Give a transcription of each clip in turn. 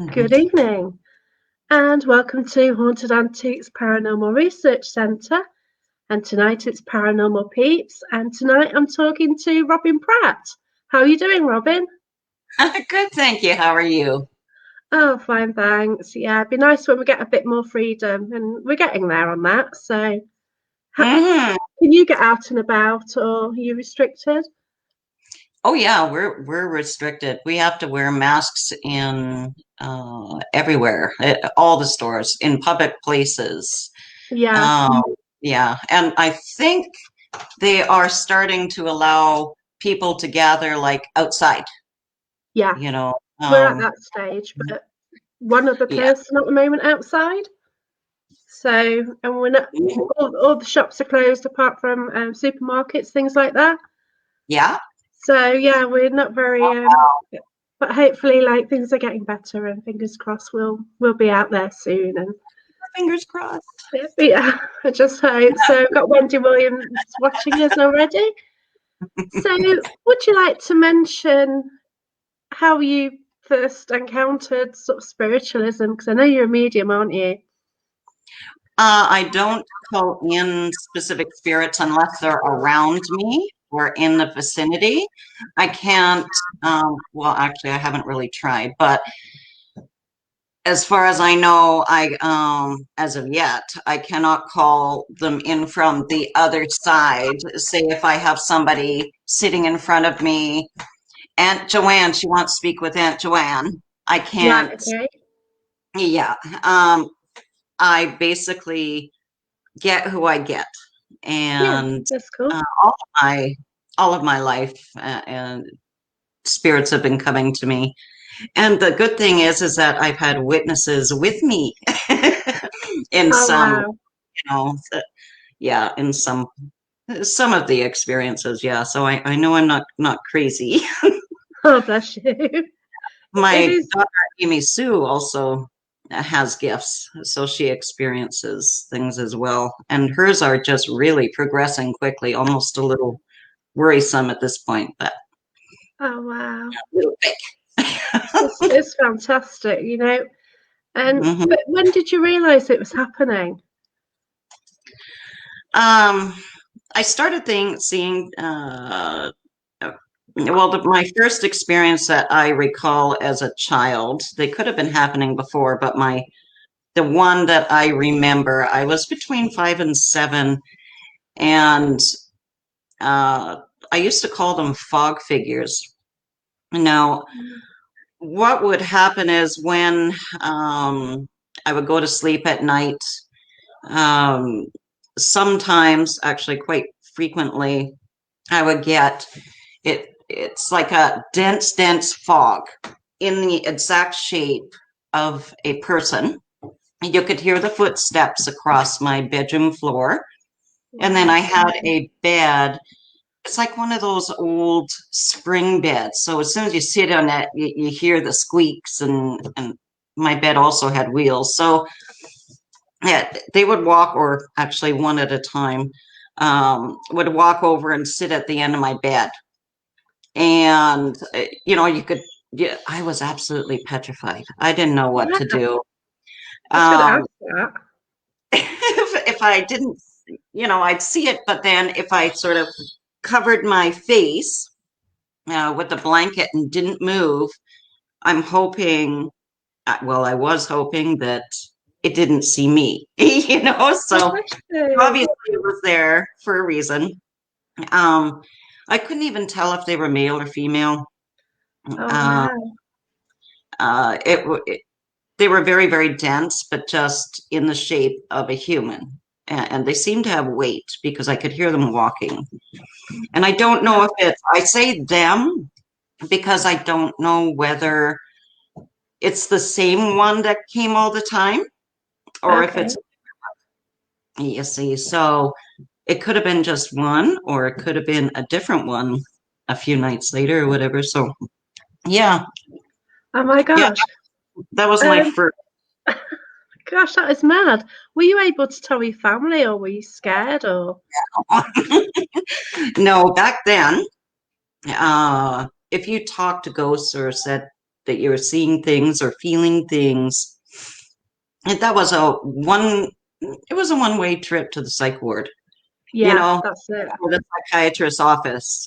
Good evening, and welcome to Haunted Antiques Paranormal Research Centre. And tonight it's Paranormal Peeps, and tonight I'm talking to Robyn Pratt. How are you doing, Robyn? Good, thank you. How are you? Oh, fine, thanks. Yeah, it'd be nice when we get a bit more freedom, and we're getting there on that. So, hmm can you get out and about, or are you restricted? Oh yeah, we're restricted. We have to wear masks in everywhere, all the stores, in public places. Yeah, Um, yeah, and I think they are starting to allow people to gather like outside, yeah, you know. we're at that stage, but one other Yeah. person at the moment outside. So, and we're not, Mhm. all the shops are closed apart from supermarkets, things like that. Yeah. So yeah, we're not very, but hopefully, like things are getting better, and fingers crossed, we'll be out there soon. And Fingers crossed. yeah, I just hope. So I've got Wendy Williams watching us already. So would you like to mention how you first encountered sort of spiritualism? Because I know you're a medium, aren't you? I don't call in specific spirits unless they're around me or in the vicinity. I can't, well, actually, I haven't really tried, but as far as I know, as of yet, I cannot call them in from the other side. Say if I have somebody sitting in front of me, Aunt Joanne, she wants to speak with Aunt Joanne. I Right. can't, Okay. yeah. Um, I basically get who I get. Yeah, And that's cool. uh, all of my all of my life and spirits have been coming to me. And the good thing is that I've had witnesses with me in Oh some, wow. yeah, in some of the experiences. Yeah, so I know I'm not crazy. Oh bless you. It My is. daughter Amy Sue also has gifts, so she experiences things as well, and hers are just really progressing quickly, almost a little worrisome at this point, but Oh wow. a little bit. It's fantastic, you know. And Mhm. but when did you realise it was happening? Um, I started seeing, well, my first experience that I recall as a child, they could have been happening before, but the one that I remember, I was between 5 and 7, and uh, I used to call them fog figures. Now, what would happen is when I would go to sleep at night, um, sometimes, actually quite frequently, I would get it's like a dense fog in the exact shape of a person. You could hear the footsteps across my bedroom floor. And then Wow. I had a bed. It's like one of those old spring beds. So as soon as you sit on it, you hear the squeaks, and my bed also had wheels. So yeah, they would walk, or actually one at a time, would walk over and sit at the end of my bed. And you could, yeah, I was absolutely petrified. I didn't know what Yeah, to I do. was going to um ask that. if I didn't, I'd see it, but then if I sort of covered my face with the blanket and didn't move, I'm hoping, well, I was hoping that it didn't see me. Oh, So bless you. obviously it was there for a reason. um I couldn't even tell if they were male or female. Oh uh, wow. it they were very, very dense, but just in the shape of a human. And they seemed to have weight because I could hear them walking. And I don't know if I say them because I don't know whether it's the same one that came all the time or if Okay. it's, you see, so it could have been just one or it could have been a different one a few nights later or whatever. So, yeah, Oh my yeah, gosh. that was my Um, first. gosh, that is mad. Were you able to tell your family, or were you scared, or? No, back then, if you talked to ghosts or said that you were seeing things or feeling things. And that was it was a one-way trip to the psych ward, you Yeah, know, that's it. or the psychiatrist's office.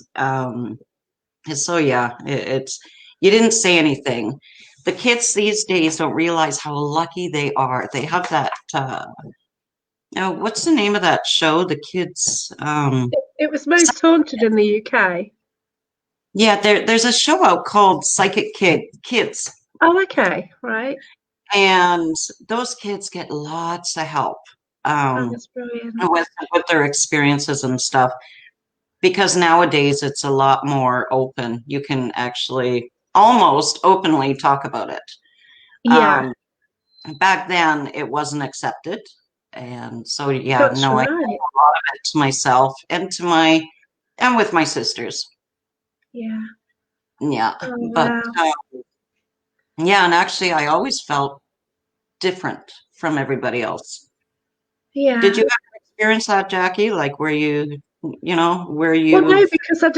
So yeah, it's you didn't say anything. The kids these days don't realize how lucky they are. They have that. What's the name of that show? The kids. It was most haunted in the UK. Yeah, there's a show out called Kids, Oh, okay, right. and those kids get lots of help Oh, um, that's brilliant. with their experiences and stuff. Because nowadays it's a lot more open. You can actually almost openly talk about it. Yeah, Um, Back then, it wasn't accepted, and so yeah, that's no, I right. it to myself and with my sisters. Yeah. Yeah, Oh, but wow. yeah, and actually, I always felt different from everybody else. Did Yeah. you ever experience that, Jackie? Like, where Well, no, you? because I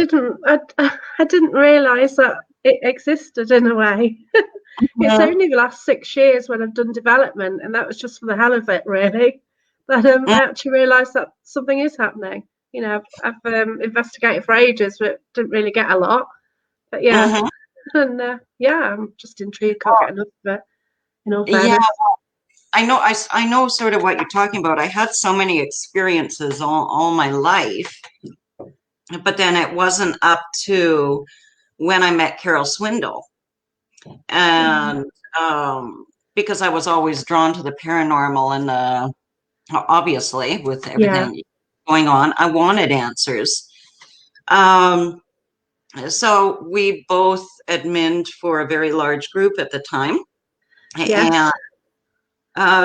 didn't realise that it existed in a way. It's Mhm, only the last 6 years when I've done development, and that was just for the hell of it, really. That I actually realised that something is happening. I've investigated for ages, but didn't really get a lot. But yeah, mhm. and yeah, I'm just intrigued. Can't get enough of it. In all Yeah, fairness, I know sort of what you're talking about. I had so many experiences all my life, but then it wasn't up to when I met Carol Swindle. yeah, And because I was always drawn to the paranormal and obviously with yeah, everything going on, I wanted answers. Um, so we both adminned for a very large group at the time. And yes,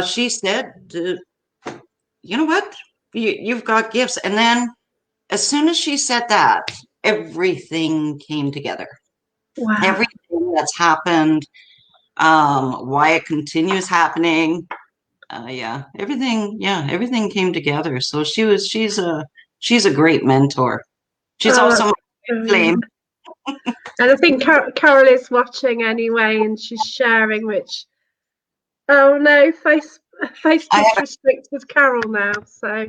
she said, you know what? You've got gifts. And then as soon as she said that, everything came together. wow. Everything that's happened, why it continues happening. Everything came together. So she's a great mentor. She's Oh, also that's my brilliant. flame. And I think Carol is watching anyway, and she's sharing. Which, oh no, I Facebook's have restricted Carol now, so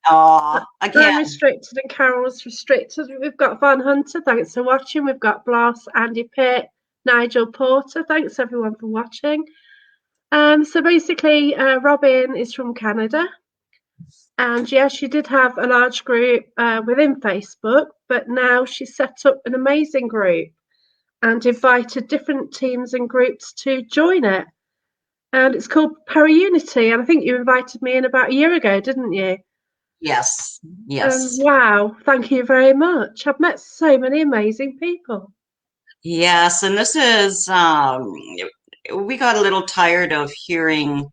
I'm again. restricted and Carol's restricted. We've got Von Hunter, thanks for watching. We've got Bloss, Andy Pitt, Nigel Porter. Thanks everyone for watching. So basically, Robyn is from Canada, and yeah, she did have a large group within Facebook, but now she's set up an amazing group and invited different teams and groups to join it. And it's called Paraunity. And I think you invited me in about a year ago, didn't you? Yes, And yes, wow, thank you very much. I've met so many amazing people. yes. And this is we got a little tired of hearing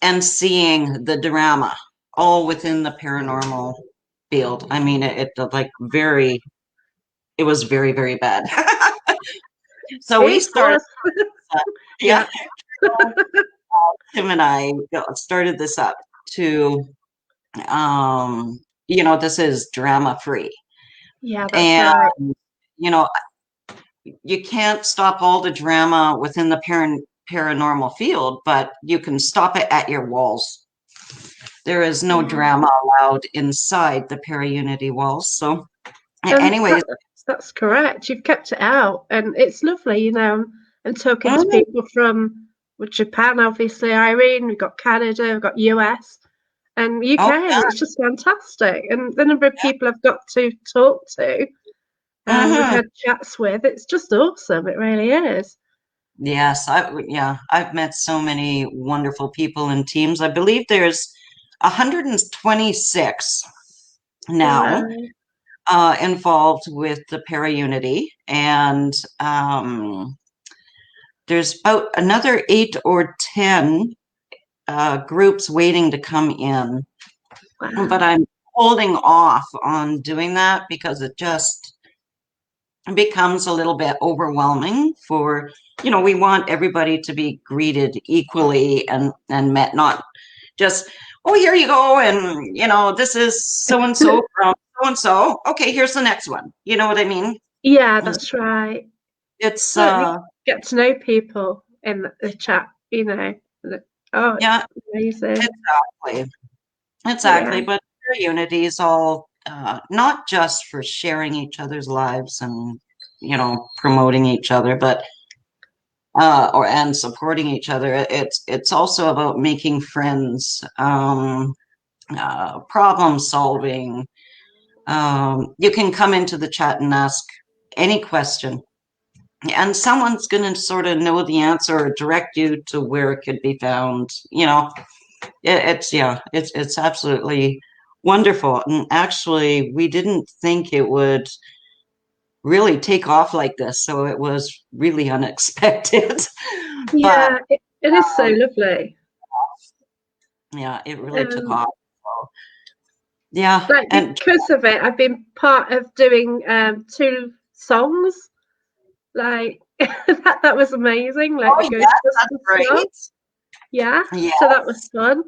and seeing the drama all within the paranormal field. I mean, it was very, very bad. So we It started, was, yeah, yeah, Tim and I started this up to, this is drama free. yeah, that's And, right. you know, you can't stop all the drama within the paranormal field, but you can stop it at your walls. There is no Yeah. drama allowed inside the para-unity walls. So, And anyways, that's correct. You've kept it out, and it's lovely, and talking to mhm, people from Japan, obviously, Irene, we've got Canada, we've got US and oh, UK, and it's just fantastic. And the number of people I've got to talk to and we've mhm. had chats with, it's just awesome. It really is. Yes, I've met so many wonderful people and teams. I believe there's 126 now Wow. involved with the para unity, and there's about another 8 or 10 groups waiting to come in. But Wow. I'm holding off on doing that because it just becomes a little bit overwhelming for, we want everybody to be greeted equally and met, not just, oh, here you go, and this is so and so from so and so, okay, here's the next one, you know what I mean? Yeah, that's right. It's Look, you get to know people in the chat, you know. Oh, yeah, it's amazing. exactly. Yeah, Exactly, but unity is all not just for sharing each other's lives and promoting each other, but and supporting each other. It's also about making friends, problem solving. You can come into the chat and ask any question, and someone's going to sort of know the answer or direct you to where it could be found. It's absolutely wonderful. And actually, we didn't think it would really take off like this, so it was really unexpected. But yeah, it is so lovely. yeah, it really took Um, off. So, yeah, like and because of it, I've been part of doing two songs. Like that was amazing. Like oh the yeah, that's Ghostbusters song. great. Yeah, Yeah, so that was fun.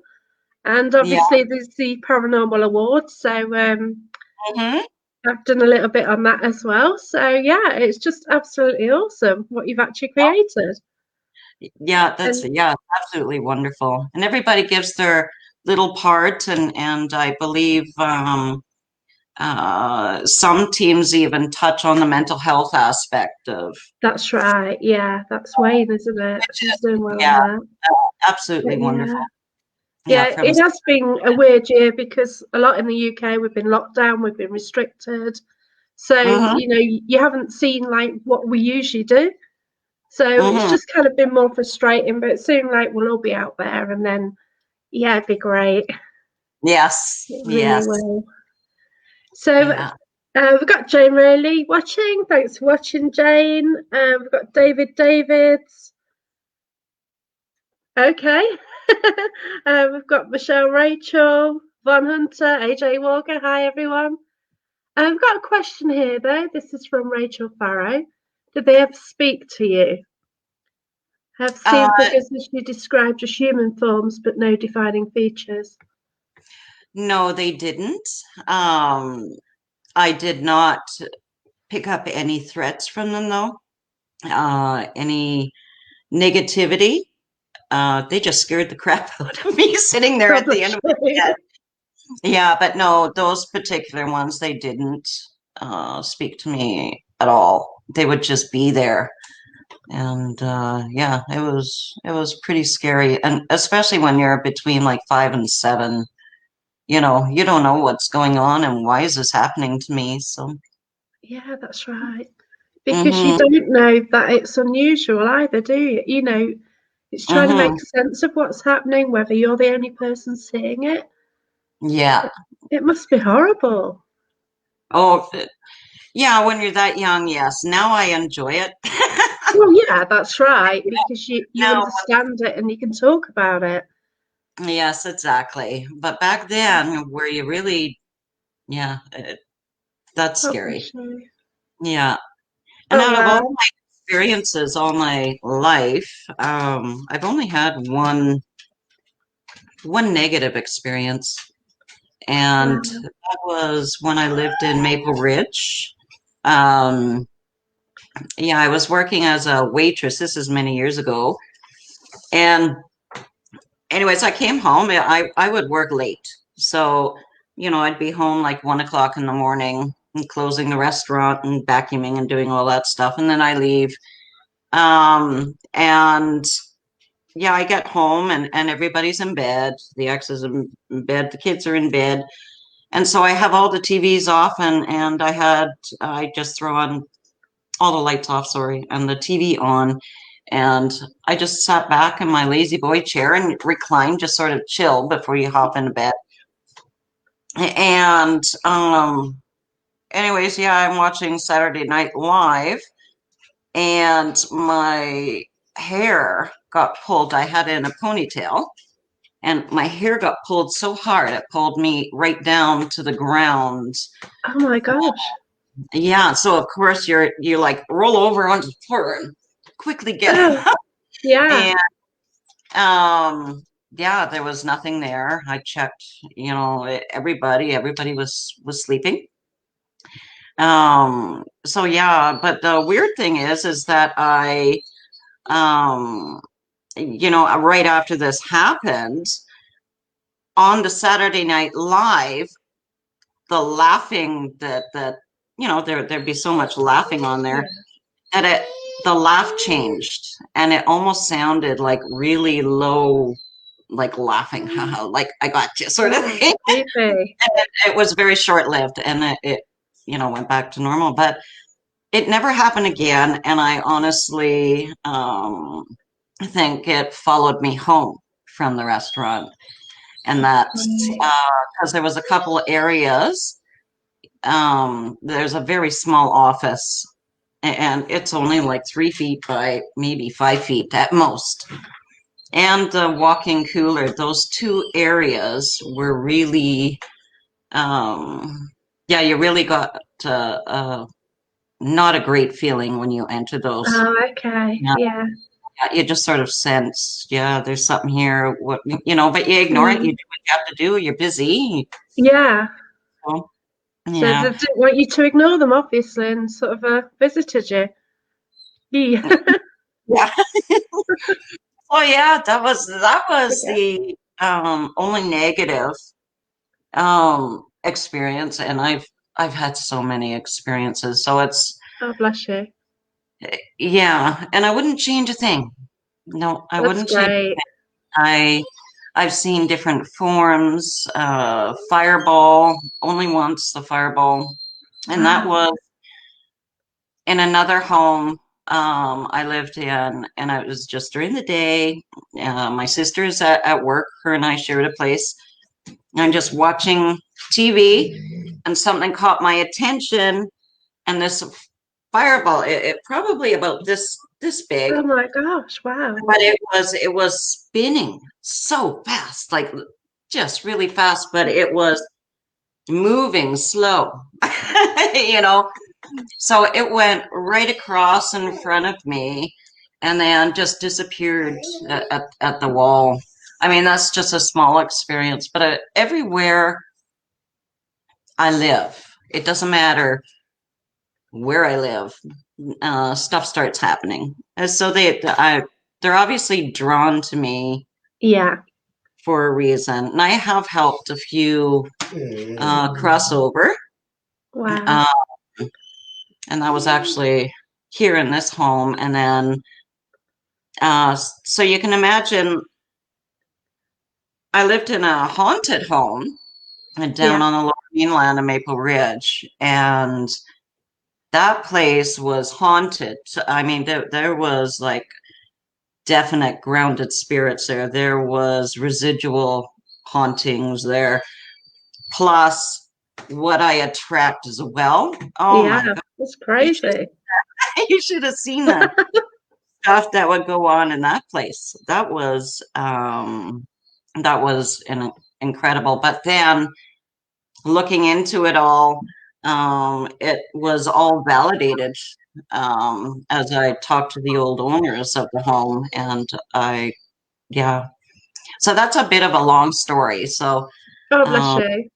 And yeah. obviously there's the Paranormal Awards, so Hmm. I've done a little bit on that as well. So yeah, it's just absolutely awesome what you've actually created. Yeah, And absolutely wonderful. And everybody gives their little part, and I believe some teams even touch on the mental health aspect of. that's right. Yeah, that's Wayne, isn't it? She's doing well on Yeah, that. absolutely But yeah. wonderful. Yeah, Yeah, from it has been a weird year because a lot in the UK we've been locked down, we've been restricted. So, hmm you know, you haven't seen like what we usually do. So it's hmm just kind of been more frustrating, but soon like we'll all be out there and then yeah, it'd be great. Yes, It really yes, will. So yeah. we've got Jane Rayleigh watching. Thanks for watching, Jane. We've got David Davids. Okay. We've got Michelle Rachel, Von Hunter, AJ Walker. Hi, everyone. I've got a question here, though. This is from Rachel Farrow. Did they ever speak to you? Have Uh, seen figures usually described as human forms, but no defining features. no, they didn't. I did not pick up any threats from them, though. Any negativity. They just scared the crap out of me sitting there Oh, at the end bless of my you. bed. Yeah, but no, those particular ones, they didn't speak to me at all. They would just be there. And yeah, it was pretty scary. And especially when you're between like 5 and 7, you don't know what's going on and why is this happening to me. So, Yeah, that's right. Because you hmm don't know that it's unusual either, do you? You know, it's trying to hmm make sense of what's happening, whether you're the only person seeing it. yeah. It must be horrible. Oh, yeah, when you're that young, yes. Now I enjoy it. Well, yeah, that's right, because you Now, understand it and you can talk about it. yes, exactly. But back then, where you really, yeah, that's Oh, scary. bless you. Yeah. And Oh, out of all wow. my experiences all my life, I've only had one negative experience, and Wow. that was when I lived in Maple Ridge. Um, yeah, I was working as a waitress. This is many years ago, and anyways, I came home. I would work late, so I'd be home like 1 o'clock in the morning and closing the restaurant and vacuuming and doing all that stuff, and then I leave. And yeah, I get home and everybody's in bed. The ex is in bed. The kids are in bed. And so I have all the TVs off and I just throw on all the lights off, sorry, and the TV on. And I just sat back in my lazy boy chair and reclined, just sort of chill before you hop into bed. And anyways, yeah, I'm watching Saturday Night Live and my hair got pulled. I had it in a ponytail and my hair got pulled so hard it pulled me right down to the ground. Oh my gosh. Yeah, so of course you like roll over onto the floor and quickly get Oh, up. yeah. And yeah, there was nothing there. I checked, everybody was sleeping. So yeah, but the weird thing is that um, right after this happened on the Saturday Night Live, the laughing that there'd be so much laughing on there, and the laugh changed, and it almost sounded like really low, like laughing, haha, like I got you, sort of Oh, thing. creepy. It was very short lived, and it went back to normal, but it never happened again. And I honestly think it followed me home from the restaurant, and that's Right. because there was a couple of areas. There's a very small office, and it's only like 3 feet by maybe 5 feet at most. And the walk-in cooler, those two areas were really, yeah, you really got not a great feeling when you enter those. Oh, okay. Yeah, Yeah. you just sort of sense, yeah, there's something here. But you ignore it. You Mm. do what you have to do. You're busy. Yeah. So, So they yeah, didn't want you to ignore them, obviously, and sort of visited you. Yeah. yeah. Oh yeah, that was Okay. the only negative experience, and I've had so many experiences. So it's Oh, bless you. yeah, and I wouldn't change a thing. No, I That's wouldn't change. great. I I've seen different forms, fireball, only once the fireball, and that Wow. was in another home I lived in, and it was just during the day. My sister's at work, her and I shared a place. I'm just watching TV, and something caught my attention, and this fireball, it probably about this big, Oh my gosh. Wow. but it was spinning so fast, like just really fast, but it was moving slow, you know. So it went right across in front of me, and then just disappeared at the wall. I mean, that's just a small experience, but everywhere I live, it doesn't matter where I live, stuff starts happening. And so they're obviously drawn to me Yeah. for a reason. And I have helped a few crossover, Wow. uh, and that was actually here in this home. And then, so you can imagine, I lived in a haunted home down Yeah. on the Lower Mainland of Maple Ridge, and that place was haunted. I mean, there was like definite grounded spirits there. There was residual hauntings there, plus what I attract as well. Oh Yeah. my God, That's you should, crazy. you should have seen the stuff that would go on in that place. That was incredible. But then looking into it all, it was all validated as I talked to the old owners of the home, and yeah. So that's a bit of a long story. So, Oh, bless um, you.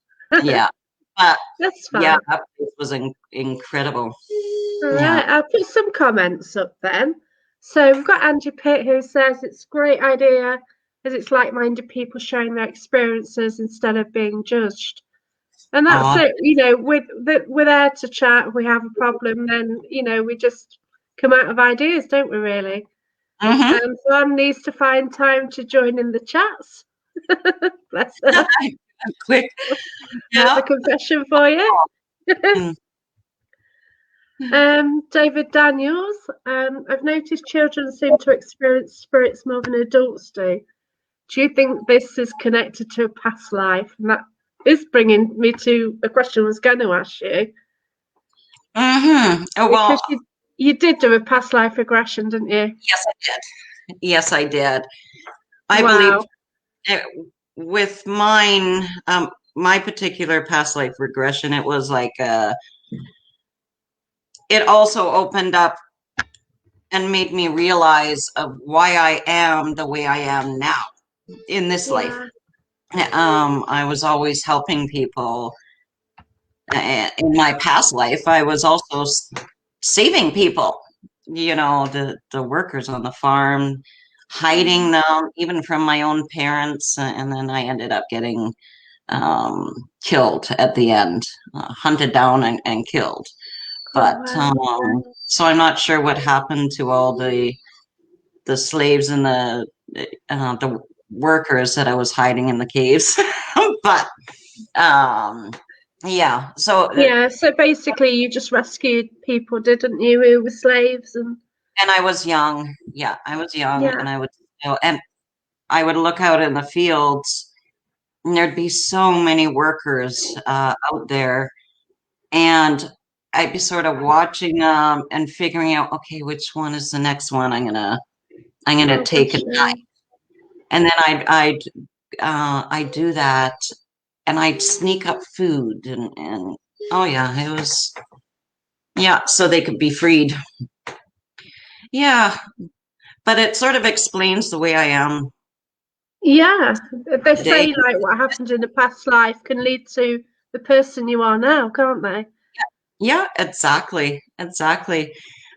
yeah, but That's yeah, fine. that place was incredible. All Yeah. right, I'll put some comments up then. So we've got Angie Pitt who says it's a great idea as it's like-minded people sharing their experiences instead of being judged. And that's Oh, it, we're there to chat. If we have a problem, then we just come out of ideas, don't we really? hmm. So Anne needs to find time to join in the chats. Bless her. Quick. There's a Yeah. confession for you. Mm. David Daniels, I've noticed children seem to experience spirits more than adults do. Do you think this is connected to a past life? And that is bringing me to a question I was going to ask you. Hmm. Oh, Because well, you did do a past life regression, didn't you? yes, I did. Yes, I did. I believe Wow. it, with my particular past life regression, it was like it also opened up and made me realize of why I am the way I am now in this life. Yeah. I was always helping people, in my past life, I was also saving people, the workers on the farm, hiding them even from my own parents, and then I ended up getting killed at the end, hunted down and killed. Oh, But wow. so I'm not sure what happened to all the slaves and the workers that I was hiding in the caves. But yeah, so Yeah, so basically you just rescued people, didn't you, who were slaves and and I was young. Yeah, I was young, yeah. and I would look out in the fields, and there'd be so many workers out there, and I'd be sort of watching them and figuring out, okay, which one is the next one I'm gonna Oh, take bless a night, you. and then I'd do that, and I'd sneak up food, and oh yeah, it was yeah, so they could be freed. Yeah, but it sort of explains the way I am Yeah, they today. say like what happened in the past life can lead to the person you are now, can't they? Yeah, exactly, exactly.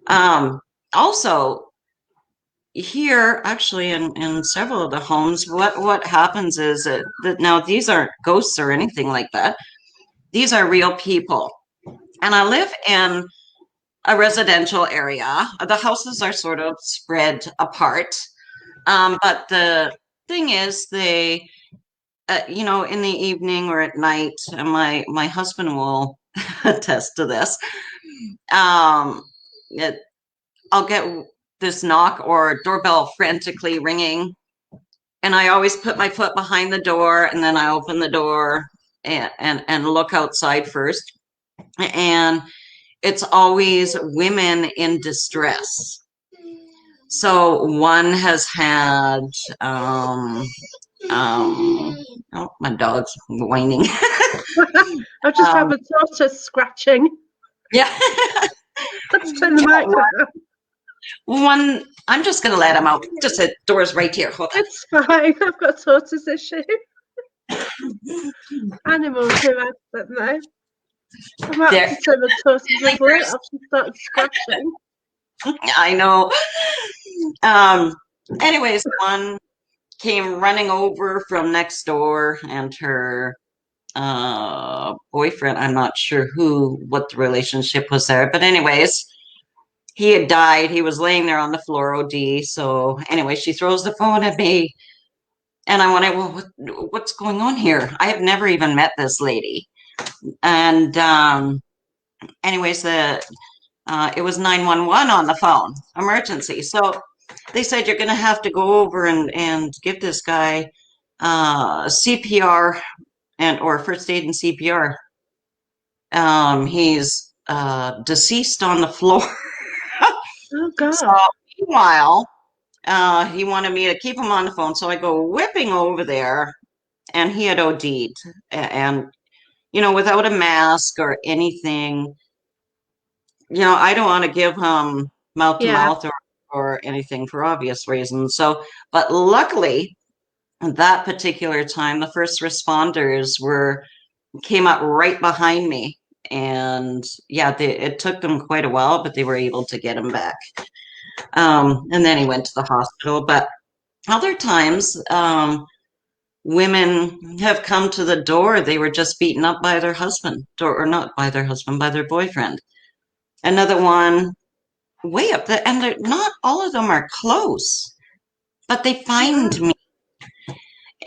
Um, Also, here, actually, in several of the homes, what happens is that now these aren't ghosts or anything like that. These are real people, and I live in a residential area. The houses are sort of spread apart, but the thing is, in the evening or at night, and my husband will attest to this. Um, it, I'll get this knock or doorbell frantically ringing, and I always put my foot behind the door, and then I open the door and look outside first, and it's always women in distress. So one has had oh, my dog's whining. I've just had um, my tortoise scratching. yeah. Let's turn the Yeah, microphone. one. I'm just gonna let him out. Just the door's right here. Hold It's fine. I've got a tortoise issue. Animals who have them though. I might have there. to turn the tortoise's light There's, off. She started scratching. I know. Um. Anyways, one came running over from next door, and her boyfriend. I'm not sure what the relationship was there, but anyways, he had died. He was laying there on the floor, OD. So anyway, she throws the phone at me, and I went, well, what's going on here? I have never even met this lady. And anyways, it was 911 on the phone, emergency. So they said you're going to have to go over and give this guy CPR and or first aid and CPR. He's deceased on the floor. Oh So God. meanwhile, he wanted me to keep him on the phone. So I go whipping over there, and he had OD'd, and without a mask or anything. I don't want to give him mouth to Yeah. mouth or anything for obvious reasons. So, but luckily, that particular time, the first responders came up right behind me, and yeah, it took them quite a while, but they were able to get him back. And then he went to the hospital. But other times, women have come to the door. They were just beaten up by their husband, or not by their husband, by their boyfriend. Another one way up there, and not all of them are close, but they find Wow. me.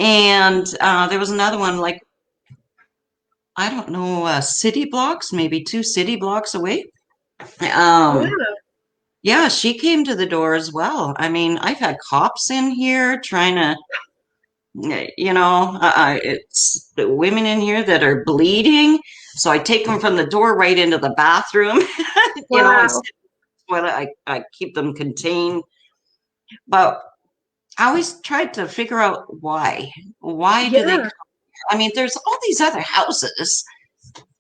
And there was another one, like, I don't know, city blocks, maybe 2 city blocks away. Um, Wow. yeah, she came to the door as well. I mean, I've had cops in here trying to, it's the women in here that are bleeding. So I take them from the door right into the bathroom, and Wow. sit in the toilet. I keep them contained. But I always tried to figure out why. Why do they come? Yeah. I mean, there's all these other houses,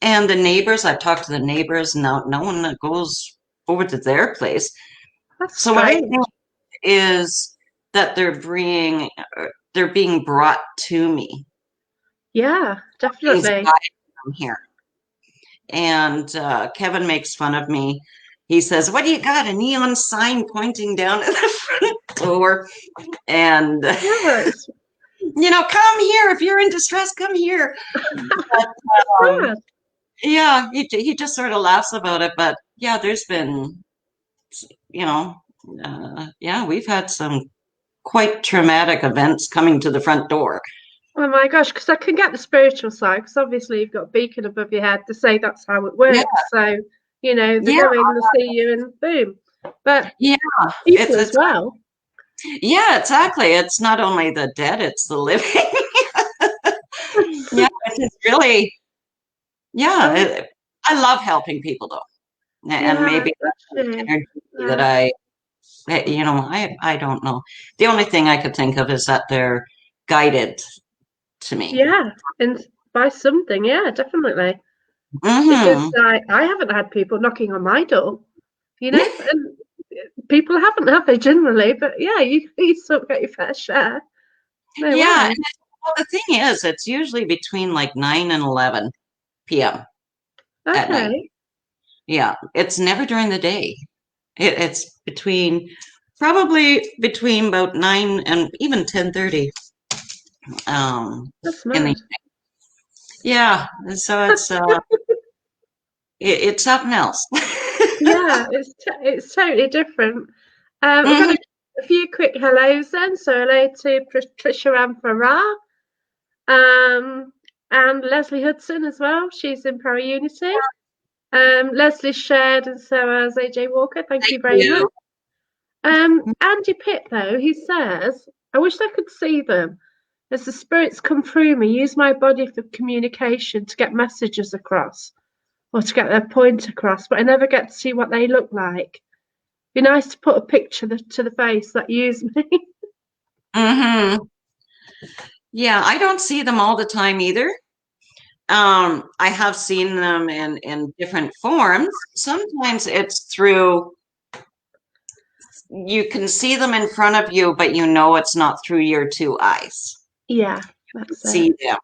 and the neighbors. I've talked to the neighbors. No one that goes over to their place. That's So what I think strange. is that they're being brought to me. Yeah, Things definitely. guiding them here. and Kevin makes fun of me. He says, "What do you got? A neon sign pointing down at the front door?" And Yes. come here if you're in distress. Come here. But, That's um, sad. yeah, he just sort of laughs about it. But yeah, there's been, you know, yeah, we've had some quite traumatic events coming to the front door. Oh my gosh, because I can get the spiritual side, because obviously you've got a beacon above your head to say that's how it Yeah, works. So, they yeah, go in, they see you, and boom. But yeah. people as It's well. yeah, exactly. It's not only the dead; it's the living. Yeah, it's really yeah. Oh, I love helping people though, and yeah, maybe bless that's an you. energy that Yeah, I don't know. The only thing I could think of is that they're guided to me. yeah, and by something, yeah, definitely. Because Hmm. I haven't had people knocking on my door, and people haven't, have they, generally? But yeah, you sort of get your fair share. No Yeah, way. and well, the thing is, it's usually between like 9 and 11 p.m. at night. Okay, Yeah, it's never during the day. It's probably between about 9 and even 10:30. that's In the mad. yeah, so it's something else. Yeah, it's totally different. I've got Hmm. a few quick hellos then. So hello to Patricia and Farah, um, and Leslie Hudson as well. She's in Para Unity. Leslie shared, and so has AJ Walker. Thank Thank you very much. you. Andy Pitt, though, he says, I wish I could see them. As the spirits come through me, use my body for communication to get messages across or to get their point across, but I never get to see what they look like. Be nice to put a picture to the face that use me. Hmm. Yeah, I don't see them all the time either. I have seen them in different forms. Sometimes it's through you can see them in front of you, but you know it's not through your two eyes. Yeah, that's it. See them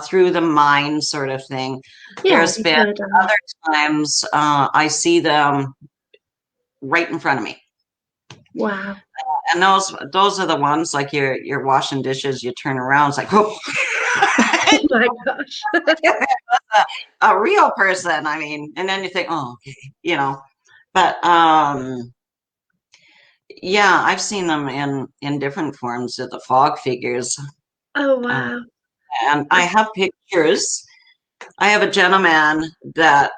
through the mind, sort of thing. Yeah, There's the been third eye. other times I see them right in front of me. Wow. And those are the ones like you're washing dishes, you turn around, it's like, oh, Oh my gosh. a real person. I mean, and then you think, oh, okay. But yeah, I've seen them in different forms of the fog figures, Oh uh, wow. and I have pictures. I have a gentleman that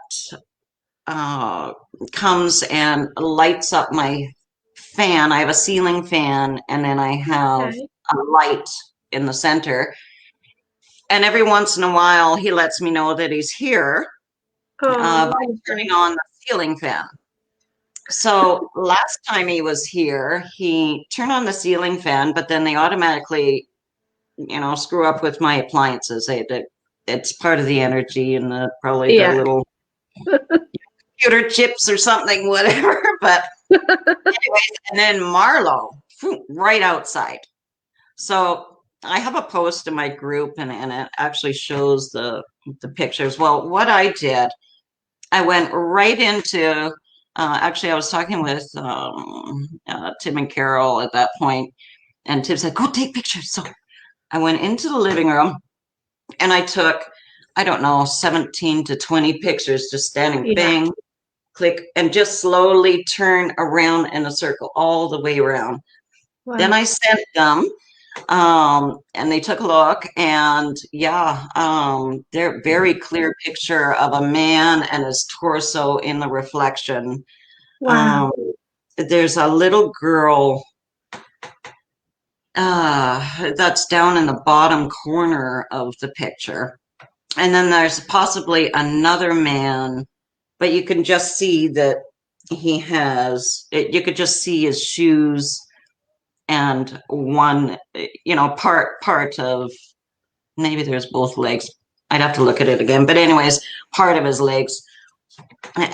uh, comes and lights up my fan. I have a ceiling fan, and then I have Okay. a light in the center. And every once in a while, he lets me know that he's here Oh, by turning lovely. on the ceiling fan. So last time he was here, he turned on the ceiling fan, but then they automatically, screw up with my appliances. It's part of the energy and probably the Yeah. little computer chips or something, whatever. But anyways, and then Marlo, right outside. So I have a post in my group, and it actually shows the pictures. Well, what I did, I went right into. Actually, I was talking with Tim and Carol at that point, and Tim said, "Go take pictures." So I went into the living room, and I took, I don't know, 17 to 20 pictures, just standing, Yeah. bang, click, and just slowly turn around in a circle all the way around. Then Wow. I sent them, and they took a look, and yeah, they're very clear picture of a man and his torso in the reflection. Wow. Um, there's a little girl that's down in the bottom corner of the picture. And then there's possibly another man, but you can just see that you could just see his shoes and one, part of, maybe there's both legs. I'd have to look at it again. But anyways, part of his legs.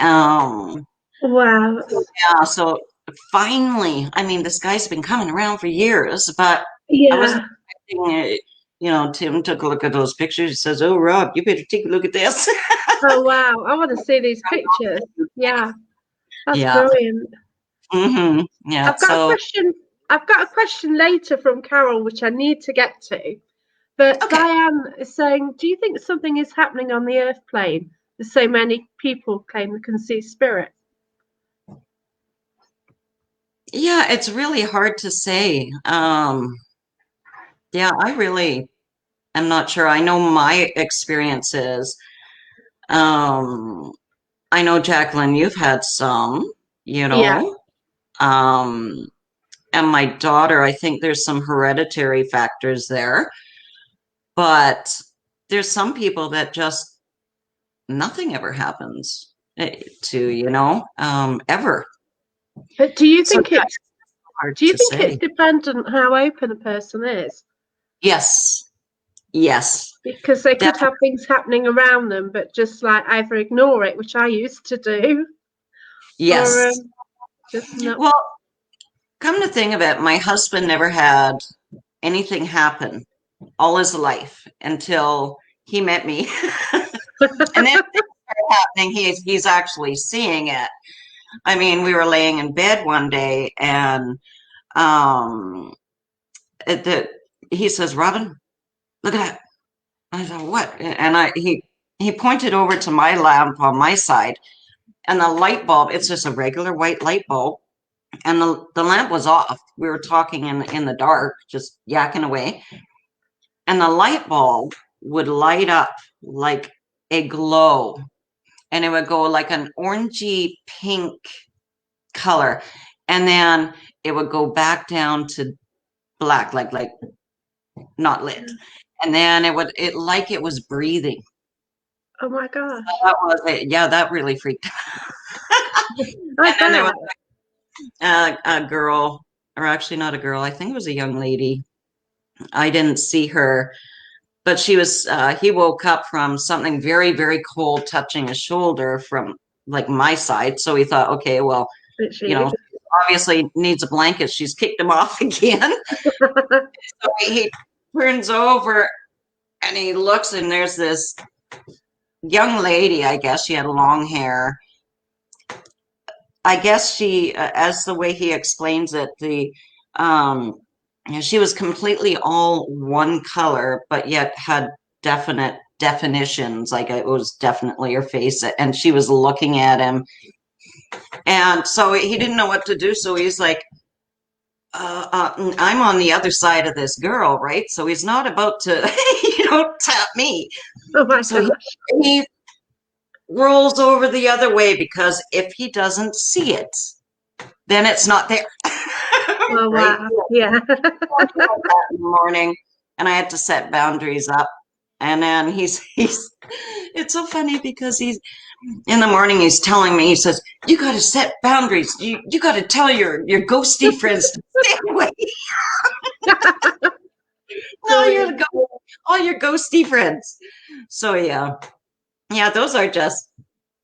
Um, Wow. yeah, so finally, I mean, this guy's been coming around for years, but I wasn't Yeah. expecting it. Tim took a look at those pictures. He says, "Oh, Rob, you better take a look at this." Oh wow, I want to see these pictures. Yeah, that's Yeah. brilliant. Yeah. I've got a So, question. I've got a question later from Carol, which I need to get to. But okay. Diane is saying, do you think something is happening on the Earth plane? As so many people claim they can see spirit. Yeah, it's really hard to say. Yeah, I really am not sure. I know my experiences. Um, I know, Jacqueline, you've had some, you Yeah, know. Um, and my daughter, I think there's some hereditary factors there, but there's some people that just nothing ever happens to, ever. but do you So think yeah, it's it's hard do you to think it's say. dependent how open a person is? Yes, yes, Because they could definitely, have things happening around them, but just like either ignore it, which I used to do, or yes. just not. Well, come to think of it, my husband never had anything happen all his life until he met me. And then happening, he's actually seeing it. I mean, we were laying in bed one day, and um, he says, "Robyn, look at that." I said, "What?" And he pointed over to my lamp on my side, and the light bulb. It's just a regular white light bulb, and the lamp was off. We were talking in the dark, just yakking away, and the light bulb would light up like a glow, and it would go like an orangey pink color, and then it would go back down to black, like not lit, and then it like it was breathing. Oh my gosh, That was it. Yeah, that really freaked. I And then there bet. was a girl, or actually not a girl. I think it was a young lady. I didn't see her, but she was. He woke up from something very, very cold touching his shoulder from like my side. So he thought, okay, well, It's you you. know, obviously needs a blanket. She's kicked him off again. So he turns over and he looks, and there's this young lady. I guess she had long hair. I guess she, as the way he explains it, um, she was completely all one color, but yet had definite definitions. Like it was definitely her face, and she was looking at him, and so he didn't know what to do. So he's like, I'm on the other side of this girl, right? So he's not about to, tap me. Oh my So he, gosh. he rolls over the other way because if he doesn't see it, then it's not there. Oh Right? wow. Yeah. In the morning, and I had to set boundaries up. And then he's it's so funny because he's in the morning he's telling me, he says, "You gotta set boundaries. You gotta tell your ghosty friends to stay away." Brilliant. All your ghosty friends. So yeah. Yeah, those are just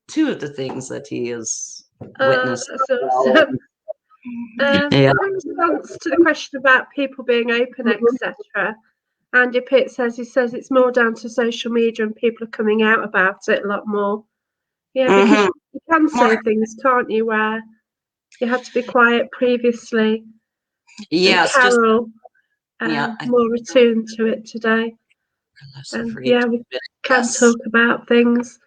two of the things that he has Oh, witnessed. that's awesome. Yeah. In response to the question about people being open, etc., Andy Pitt says it's more down to social media and people are coming out about it a lot more. Yeah, because Hmm. you can More, say things, can't you, where you had to be quiet previously. And yes, just Carol, yeah. I more attuned to it today. less And afraid yeah, to we admit it. can Yes. talk about things.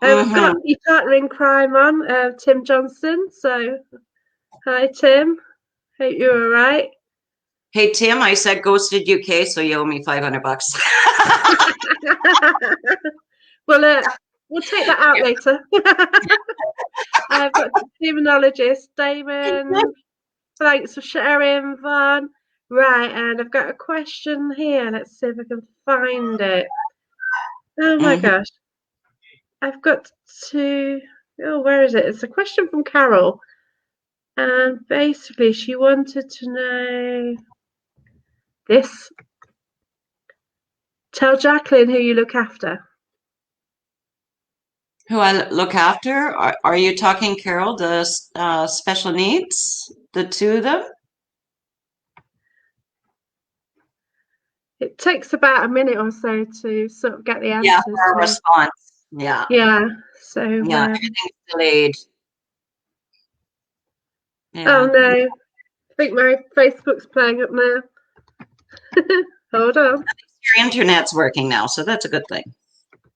We've Hmm. got your partner in crime on, Tim Johnson. So, hi, Tim. Hope you're all right. Hey Tim, I said ghosted UK, so you owe me $500. Well, we'll take that out later. I've got the demonologist, Damon. Thanks for sharing, Vaughn. Right, and I've got a question here. Let's see if I can find it. Oh my Hmm. gosh. I've got to. Oh, where is it? It's a question from Carol. And basically, she wanted to know this. Tell Jacqueline who you look after. Who I look after? Are you talking, Carol, the special needs? The two of them? it takes about a minute or so to sort of get the Yeah, answers. for a So response. Yeah. yeah, so Yeah, everything's delayed. oh Yeah. no, I think my Facebook's playing up now. Hold on. Your internet's working now, so that's a good thing.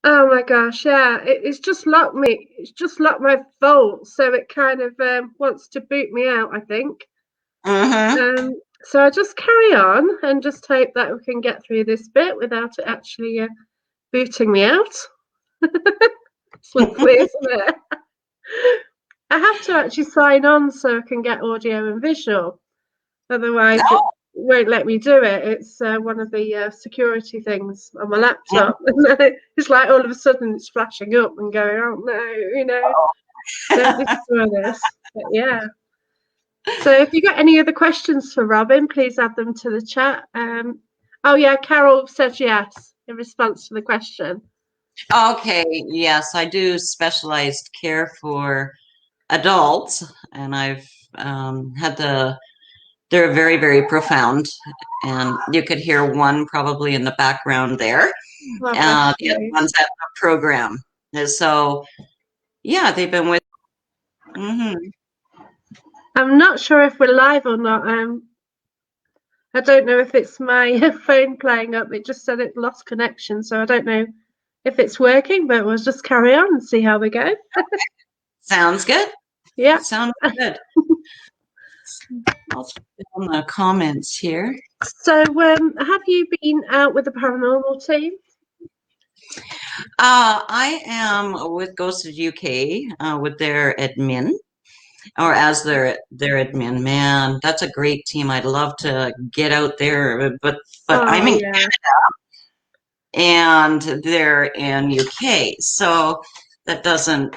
Oh my gosh, yeah, it's just locked me. It's just locked my vault, so it kind of wants to boot me out, I think. Mm-hmm. So I just carry on and just hope that we can get through this bit without it actually booting me out. It's lovely, isn't it? I have to actually sign on so I can get audio and visual. Otherwise, it Oh, won't let me do it. It's one of the security things on my mm, laptop. And then it's like all of a sudden it's flashing up and going, oh no, don't destroy this. But yeah. So if you got any other questions for Robyn, please add them to the chat. Oh yeah, Carol says yes in response to the question. okay. Yes, I do specialized care for adults, and I've had they're very, very profound. And you could hear one probably in the background there. Oh, bless The other you. one's at the program. And so, yeah, they've been with. Hmm. I'm not sure if we're live or not. I don't know if it's my phone playing up. It just said it lost connection, so I don't know if it's working, but we'll just carry on and see how we go. Sounds good. Yeah. Sounds good. I'll check on the comments here. So, have you been out with the paranormal team? I am with Ghosted UK with their admin, or as their admin. Man, that's a great team. I'd love to get out there, but I'm Oh in yeah, and they're in UK, so that doesn't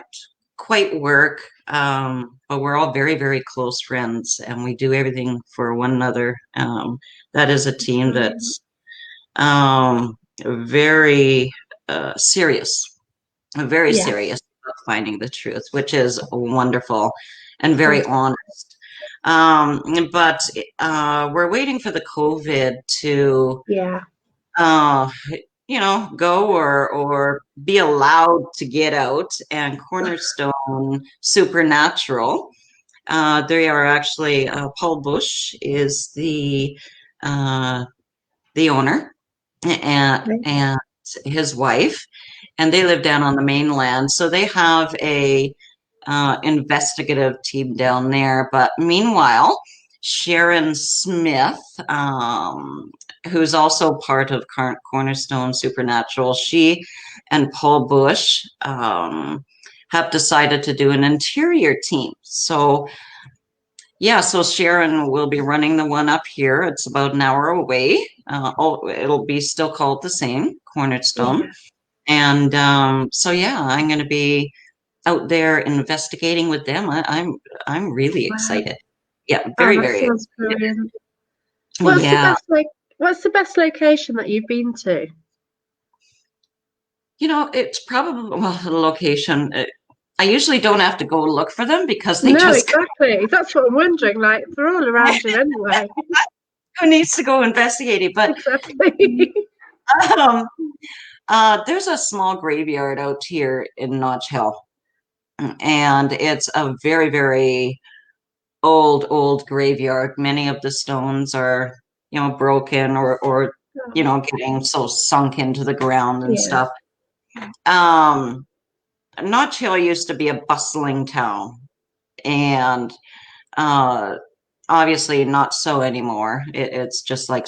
quite work. But we're all very, very close friends, and we do everything for one another. That is a team brilliant. that's very serious, very Yeah, serious about finding the truth, which is wonderful and very fantastic. honest. But we're waiting for the COVID to Yeah, uh, go or be allowed to get out. And Cornerstone Supernatural, they are actually Paul Bush is uh, the owner, and his wife, and they live down on the mainland. So they have a investigative team down there. But meanwhile, Sharon Smith, who's also part of Cornerstone Supernatural, she and Paul Bush have decided to do an interior team. So yeah, so Sharon will be running the one up here. It's about an hour away. It'll be still called the same, Cornerstone. yeah. And so yeah, I'm going to be out there investigating with them. I'm really Wow. excited. Yeah, Oh, very, that very. sounds brilliant. What's the Yeah, best What's the best location that you've been to? it's probably well the location. I usually don't have to go look for them because they No, just exactly. That's what I'm wondering. Like, they're all around you anyway. who needs to go investigate it. But Exactly. um, there's a small graveyard out here in Notch Hill, and it's a very, very old graveyard. Many of the stones are, broken or getting so sunk into the ground and Yeah. stuff. Um, Notch Hill used to be a bustling town, and uh, obviously not so anymore. It's just like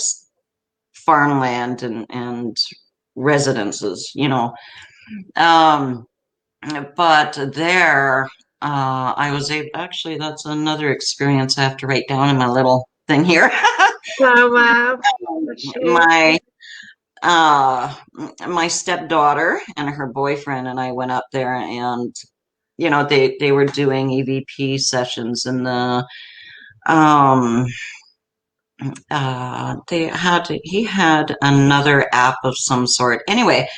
farmland and residences. Um, but there, I was able, actually, that's another experience I have to write down in my little thing here. Oh, wow. Bless you. my uh my stepdaughter and her boyfriend and I went up there, and they were doing EVP sessions in the um he had another app of some sort. Anyway,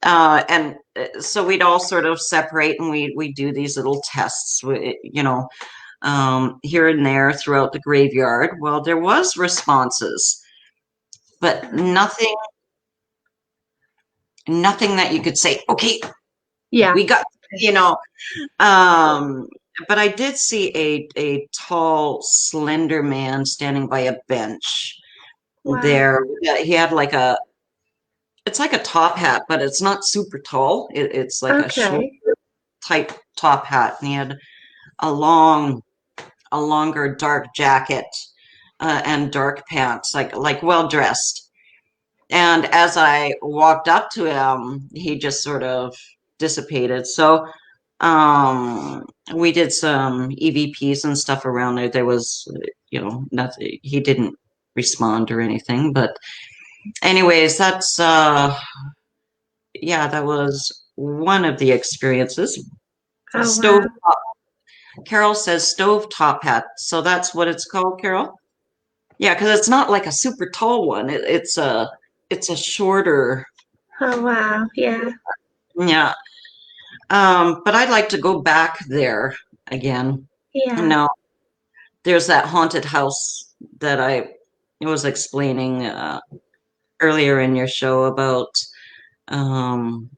and so we'd all sort of separate, and we do these little tests, here and there throughout the graveyard. Well, there was responses, but nothing that you could say, okay, Yeah. we got, you know. Um, but I did see a tall, slender man standing by a bench Wow. there. Yeah, he had like it's like a top hat, but it's not super tall. It's like a short Okay. type top hat, and he had a longer dark jacket and dark pants, like well dressed. And as I walked up to him, he just sort of dissipated. So we did some EVPs and stuff around there. There was, nothing. He didn't respond or anything. But anyways, that's yeah, that was one of the experiences. Oh, Stove. wow. Carol says stove top hat. So that's what it's called, Carol? Yeah, because it's not like a super tall one. It's a shorter. Oh, wow. Yeah. Yeah. But I'd like to go back there again. Yeah. Now, there's that haunted house that I was explaining earlier in your show about. Um,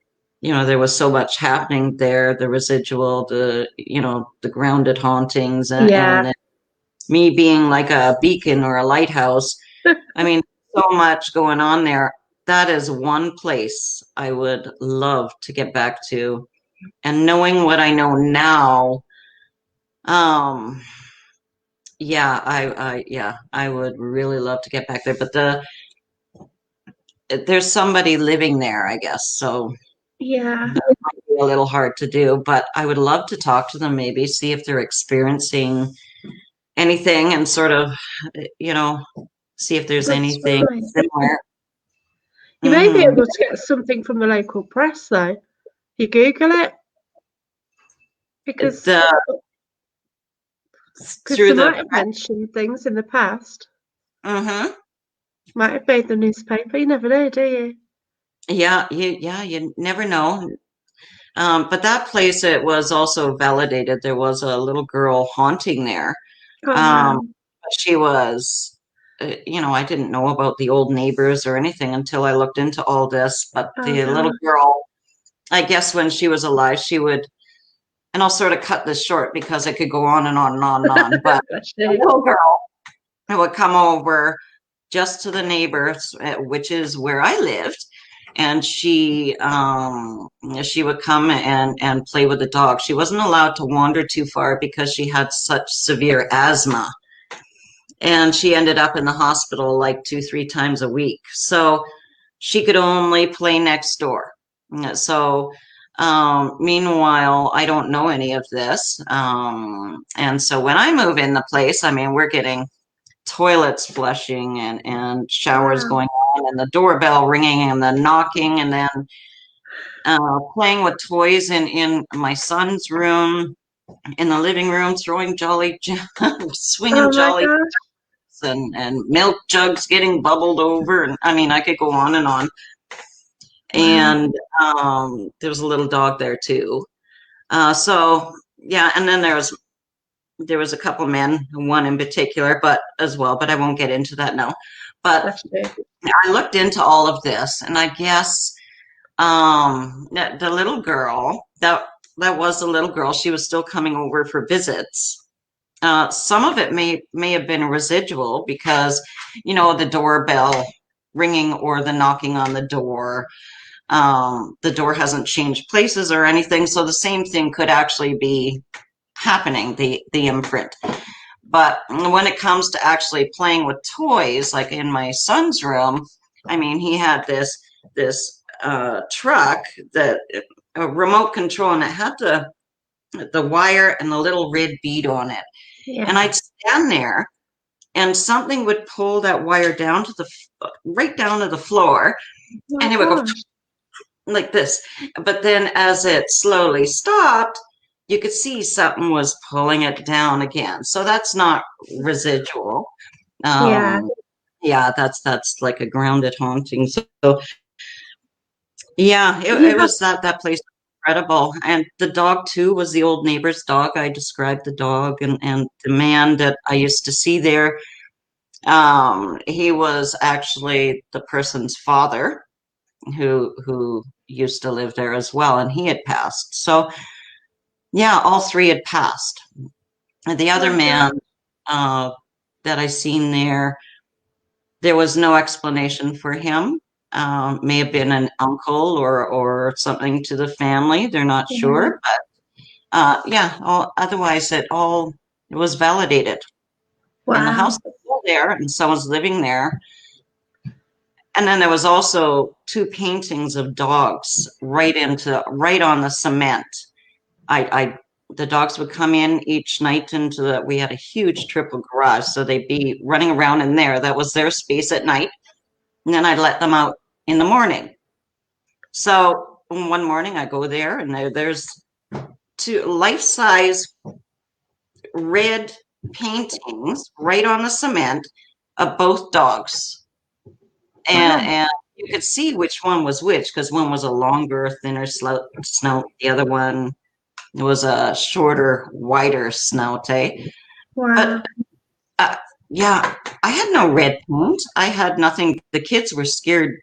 there was so much happening there, the residual, the grounded hauntings, Yeah. and then me being like a beacon or a lighthouse. I mean, so much going on there. That is one place I would love to get back to. And knowing what I know now, um, yeah, I would really love to get back there. But there's somebody living there, I guess. So Yeah. that might be a little hard to do. But I would love to talk to them, maybe see if they're experiencing anything, and sort of, you know, see if there's That's anything right. similar. You may be Hmm. able to get something from the local press, though. You Google it because The they through the might have mentioned things in the past. hmm Might have made the newspaper. You never know, do you? you never know. But that place, it was also validated. There was a little girl haunting there. Oh, Um, wow. she was, I didn't know about the old neighbors or anything until I looked into all this. But Oh, the little gosh. girl, I guess when she was alive, she would, and I'll sort of cut this short because it could go on and on and on and on. But Bless the you. little girl would come over just to the neighbors, which is where I lived, and she would come and play with the dog. She wasn't allowed to wander too far because she had such severe asthma, and she ended up in the hospital like 2, 3 times a week. So she could only play next door. So meanwhile, I don't know any of this, and so when I move in the place, I mean, we're getting toilets flushing and showers Wow. going on and the doorbell ringing and the knocking, and then playing with toys in my son's room, in the living room, throwing swinging Oh, my jolly gosh. and milk jugs getting bubbled over, and I mean, I could go on and on. Wow. And there was a little dog there too. So yeah, and then there was a couple men, one in particular, but as well, but I won't get into that now. But Bless you. I looked into all of this, and I guess the little girl, that was the little girl. She was still coming over for visits. Some of it may have been residual because, the doorbell ringing or the knocking on the door. The door hasn't changed places or anything, so the same thing could actually be happening. The imprint. But when it comes to actually playing with toys, like in my son's room, I mean, he had this truck, that a remote control, and it had the wire and the little red bead on it. And Yeah. I'd stand there, and something would pull that wire down to right down to the floor, Oh, my and it would go gosh. like this. But then as it slowly stopped, you could see something was pulling it down again. So that's not residual. Yeah. Yeah, that's like a grounded haunting. So yeah, You it have. was that place was incredible. And the dog too was the old neighbor's dog. I described the dog, and the man that I used to see there. He was actually the person's father who used to live there as well, and he had passed. So yeah, all three had passed. And the other man that I seen there was no explanation for him. May have been an uncle or something to the family. They're not sure, but otherwise it was validated. And the house was still there, and someone's living there. And then there was also two paintings of dogs right on the cement. The dogs would come in each night we had a huge triple garage, so they'd be running around in there. That was their space at night. And then I'd let them out in the morning. So one morning I go there, and there's two life-size red paintings right on the cement of both dogs. And you could see which one was which, because one was a longer, thinner snout. The other one was a shorter, wider snout. Wow. But yeah, I had no red paint. I had nothing. The kids were scared.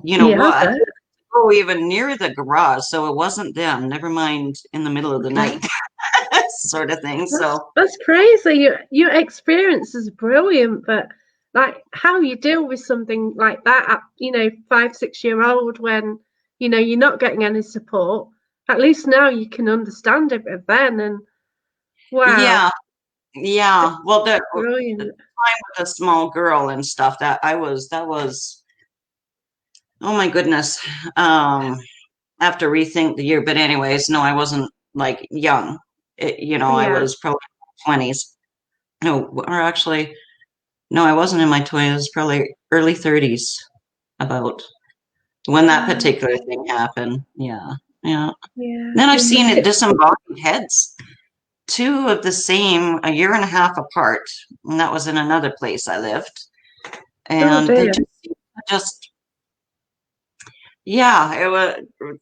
You know what? Go even near the garage, so it wasn't them. Never mind in the middle of the night, sort of thing. That's crazy. Your experience is brilliant, but like how you deal with something like that at 5, 6 year old when you're not getting any support. At least now you can understand it then. And wow. Yeah. Well, the Brilliant. time with a small girl and stuff that was. Oh my goodness. Have to rethink the year, but anyways, no, I wasn't like young. I was probably 20s. No, or actually, no, I wasn't in my 20s. Probably early 30s. About when that particular thing happened. Yeah. Then I've seen it disembodied heads, two of the same, a year and a half apart, and that was in another place I lived. And they just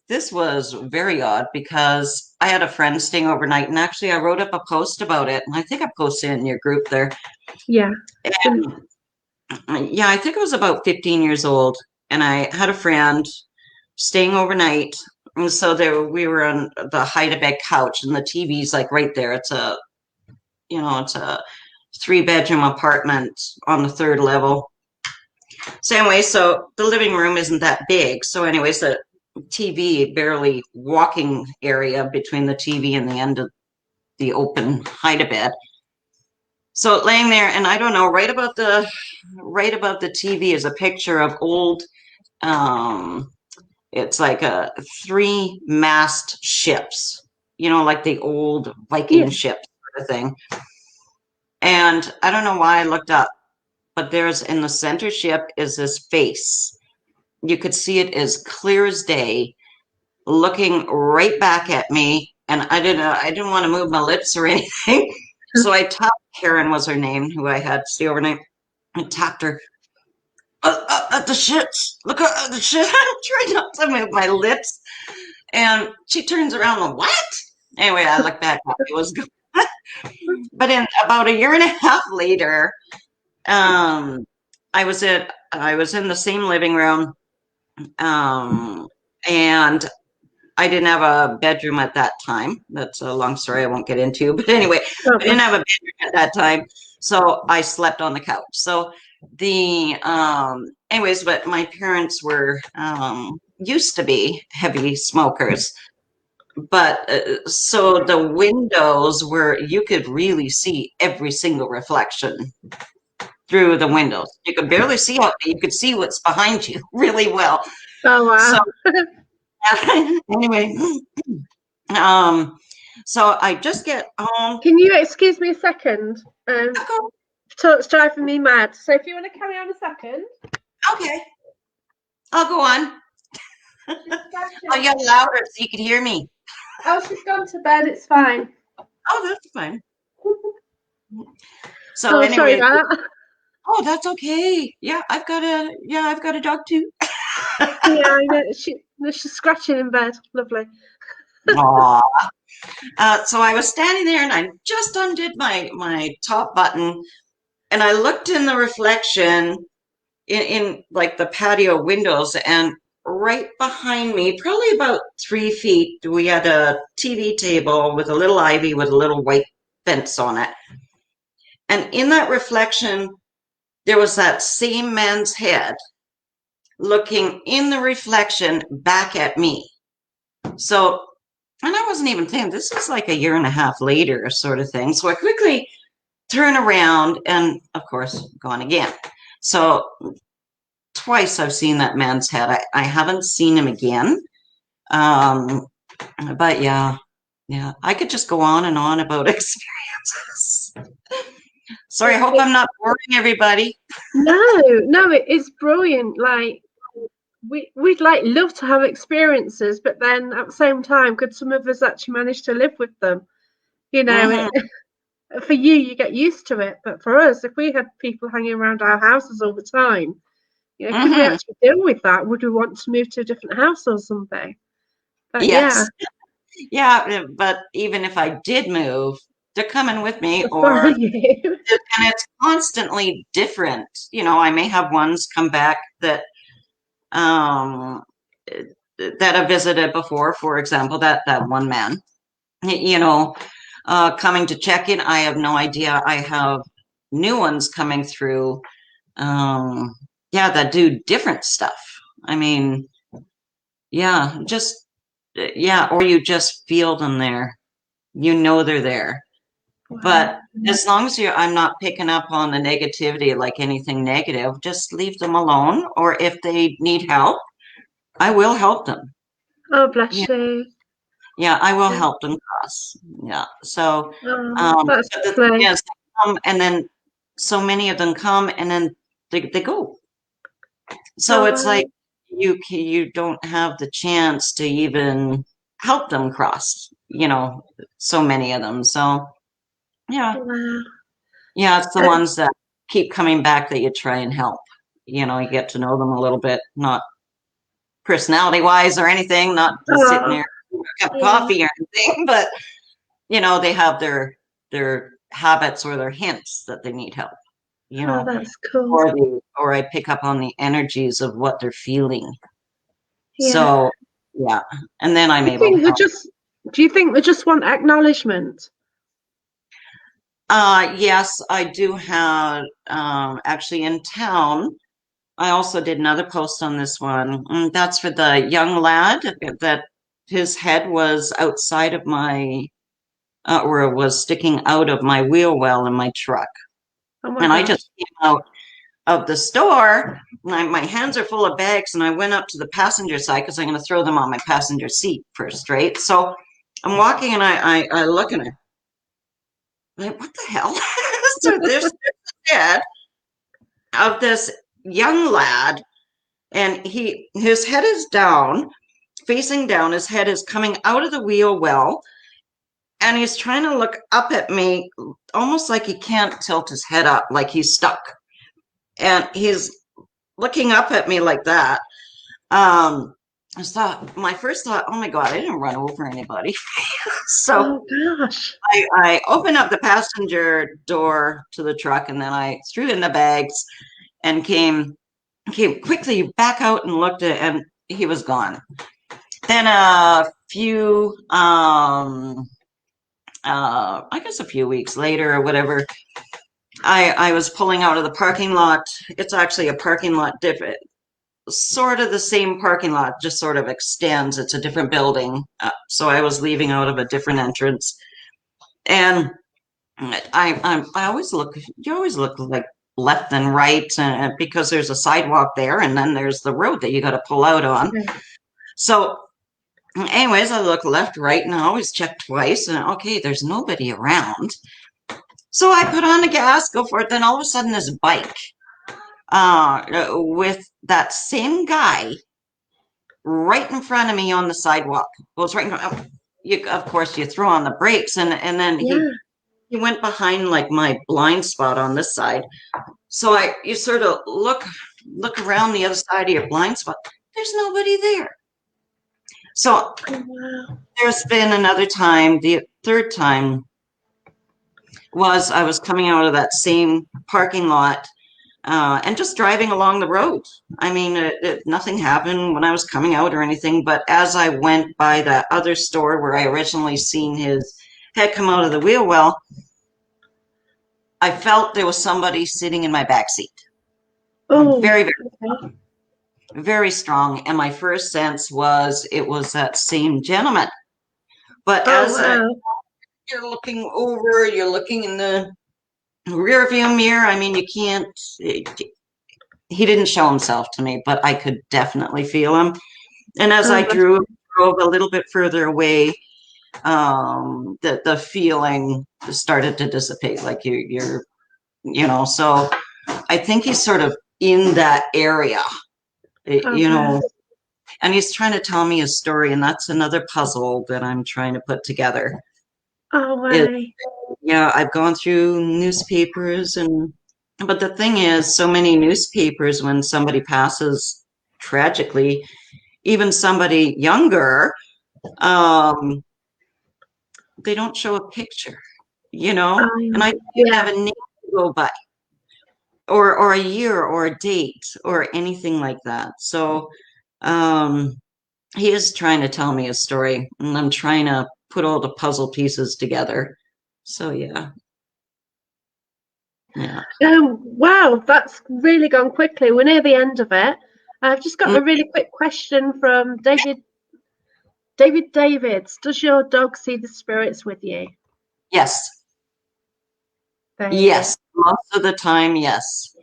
this was very odd because I had a friend staying overnight, and actually I wrote up a post about it, and I think I posted it in your group there. Yeah. And I think I was about 15 years old, and I had a friend staying overnight. And so we were on the hide-a-bed couch, and the TV's like right there. It's a 3-bedroom apartment on the 3rd level. So anyway, so the living room isn't that big. So anyways, the TV, barely walking area between the TV and the end of the open hide-a-bed. So laying there, and I don't know, right above the TV is a picture of old, it's like a 3-mast ships, like the old Viking ships sort of thing. And I don't know why I looked up, but there's in the center ship is this face. You could see it as clear as day, looking right back at me. And I didn't want to move my lips or anything. So I tapped, Karen was her name, who I had stay overnight. I tapped her. At the shits. Look at the shit. I'm trying not to move my lips. And she turns around and what? Anyway, I look back. It was good. But in about a year and a half later, I was in the same living room, and I didn't have a bedroom at that time. That's a long story I won't get into. But anyway, I didn't have a bedroom at that time, so I slept on the couch. So anyways, but my parents were used to be heavy smokers. But so the windows you could really see every single reflection through the windows. You could barely see out there. You could see what's behind you really well. Oh, wow. So anyway, so I just get home. Can you excuse me a second? It's driving me mad. So if you want to carry on a second. Okay. I'll go on. I'll yell louder so you can hear me. Oh, she's gone to bed. It's fine. Oh, that's fine. So anyway, sorry about that. Oh, that's okay. Yeah, I've got a dog too. Yeah, I know. She's scratching in bed. Lovely. Aww. So I was standing there, and I just undid my top button, And I looked in the reflection in like the patio windows, and right behind me, probably about 3 feet, we had a TV table with a little ivy with a little white fence on it. And in that reflection, there was that same man's head looking in the reflection back at me. So, and I wasn't even thinking, this is like a year and a half later, sort of thing. So I quickly turn around and, of course, gone again. So twice I've seen that man's head. I haven't seen him again. But yeah, I could just go on and on about experiences. Sorry, I hope I'm not boring everybody. No, it is brilliant. Like we'd like love to have experiences, but then at the same time, could some of us actually manage to live with them? You know, Mm-hmm, for you get used to it, but for us, if we had people hanging around our houses all the time, could we mm-hmm. actually deal with that? Would we want to move to a different house or something? But yeah, Yes. Yeah, but even if I did move, they're coming with me, for or you. and it's constantly different. I may have ones come back um that I visited before, for example, that one man, you know, coming to check in. I have no idea. I have new ones coming through, that do different stuff. I mean, or you just feel them there. They're there. Wow. But as long as I'm not picking up on the negativity, like anything negative, just leave them alone. Or if they need help, I will help them. Oh, Yeah, bless you. yeah, I will help them cross. Yeah. So, Oh, that's but the thing lovely. is, they come, and then so many of them come, and then they go. So Oh, it's like wow. you don't have the chance to even help them cross. So many of them. So yeah. Wow. Yeah, it's the Uh, ones that keep coming back that you try and help. You get to know them a little bit, not personality wise or anything, not just sitting oh, there with a cup of yeah. coffee or anything, but they have their habits or their hints that they need help, you Oh, know, that's cool. or I pick up on the energies of what they're feeling. Yeah. So yeah, and then I'm Do you able to think they help. just do you think they just want acknowledgement? Yes, I do have actually in town. I also did another post on this one. That's for the young lad that his head was outside of or it was sticking out of my wheel well in my truck. Oh my And I gosh. just came out of the store, and my hands are full of bags, and I went up to the passenger side because I'm going to throw them on my passenger seat first, right? So I'm walking, and I look at her, like, what the hell? So there's the head of this young lad, and his head is down, facing down. His head is coming out of the wheel well, and he's trying to look up at me, almost like he can't tilt his head up, like he's stuck. And he's looking up at me like that. My first thought, oh my God, I didn't run over anybody. So Oh gosh. I opened up the passenger door to the truck, and then I threw in the bags and came quickly back out and looked at, and he was gone. Then I guess a few weeks later or whatever, I was pulling out of the parking lot. It's actually a parking lot different, sort of the same parking lot, just sort of extends. It's a different building. So I was leaving out of a different entrance, and I always look. You always look like left and right, because there's a sidewalk there, and then there's the road that you got to pull out on. Yeah. So anyways, I look left, right, and I always check twice. And okay, there's nobody around. So I put on the gas, go for it. Then all of a sudden, this bike with that same guy right in front of me on the sidewalk. Goes right in front. Of course, you throw on the brakes, and then he Yeah. went behind like my blind spot on this side. So you sort of look around the other side of your blind spot. There's nobody there. So Oh, wow. there's been another time, the third time, was I was coming out of that same parking lot and just driving along the road. I mean, nothing happened when I was coming out or anything, but as I went by that other store where I originally seen his head come out of the wheel well, I felt there was somebody sitting in my back seat. Oh, Very, very, okay. very strong. And my first sense was it was that same gentleman. But Oh, as wow. you're looking over, you're looking in the rear view mirror. I mean, you can't. He didn't show himself to me, but I could definitely feel him. And as Oh, I bless drove you. a little bit further away, the feeling started to dissipate. Like you're, you know. So I think he's sort of in that area, Oh, you know. bless. And he's trying to tell me a story, and that's another puzzle that I'm trying to put together. Oh, Is way. Yeah, I've gone through newspapers but the thing is, so many newspapers, when somebody passes tragically, even somebody younger, um, they don't show a picture, you know? And I didn't Yeah. have a name to go by, or a year, or a date, or anything like that. So um, he is trying to tell me a story, and I'm trying to put all the puzzle pieces together. So yeah, yeah. Wow, that's really gone quickly. We're near the end of it. I've just got Mm, a really quick question from David. David Davids, does your dog see the spirits with you? yes. There you go. Yes, most of the time, yes.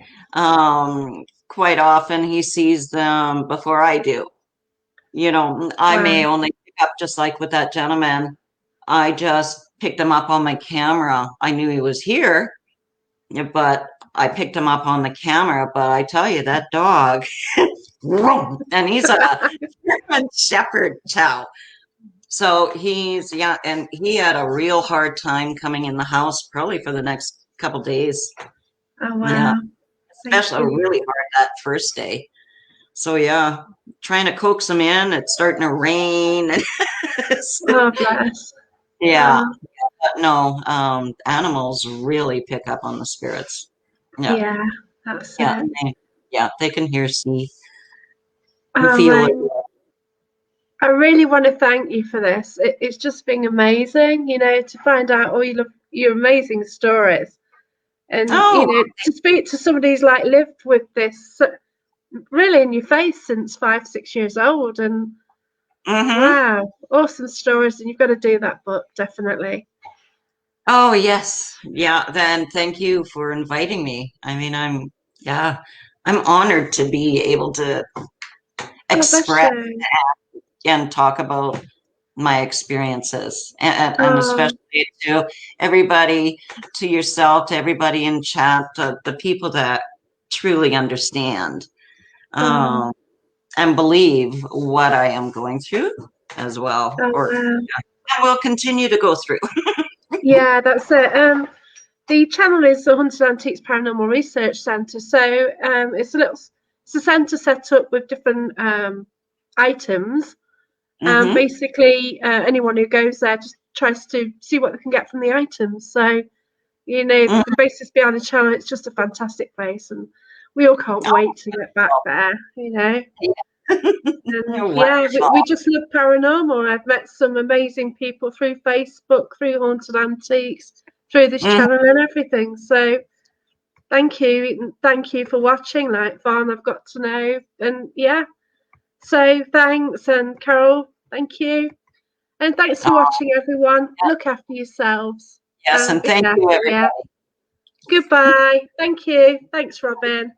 Quite often he sees them before I do. You know, I may Wow. only pick up, just like with that gentleman. I just picked him up on my camera. I knew he was here, but I picked him up on the camera. But I tell you, that dog, and he's a German Shepherd chow. So yeah, and he had a real hard time coming in the house probably for the next couple days. Oh, Yeah. wow. Thank Especially you. really hard that first day. So yeah, trying to coax them in. It's starting to rain. Oh, bless. Yeah, Oh, but no, animals really pick up on the spirits. Yeah, yeah, that's yeah, it. yeah. They can hear, see, and Oh, feel it. I really want to thank you for this. It's just been amazing, to find out all your amazing stories. And, Oh, to speak to somebody who's like lived with this really in your face since 5, 6 years old. And mm-hmm. wow, awesome stories. And you've got to do that book, definitely. Oh, yes, yeah. Then thank you for inviting me. I mean, yeah, I'm honored to be able to Oh, bless express you. and talk about my experiences, and Oh, especially to everybody, to yourself, to everybody in chat, to the people that truly understand oh, um, and believe what I am going through as well, oh, or wow. will continue to go through. Yeah, that's it. The channel is the Haunted Antiques Paranormal Research Centre. So it's a centre set up with different items. Hmm. Basically, anyone who goes there just tries to see what they can get from the items. So, Hmm. the basis behind the channel, it's just a fantastic place. And we all can't wait to get back there. And yeah, Wonderful. we just love paranormal. I've met some amazing people through Facebook, through Haunted Antiques, through this Mhm. channel and everything. So thank you. Thank you for watching. Like Vaughn, I've got to know. And yeah, so thanks. And Carol, thank you. And thanks for Oh, watching, everyone. Look after yourselves. yes, and But thank yeah, you, yeah. everybody. Goodbye. Thank you. Thanks, Robyn.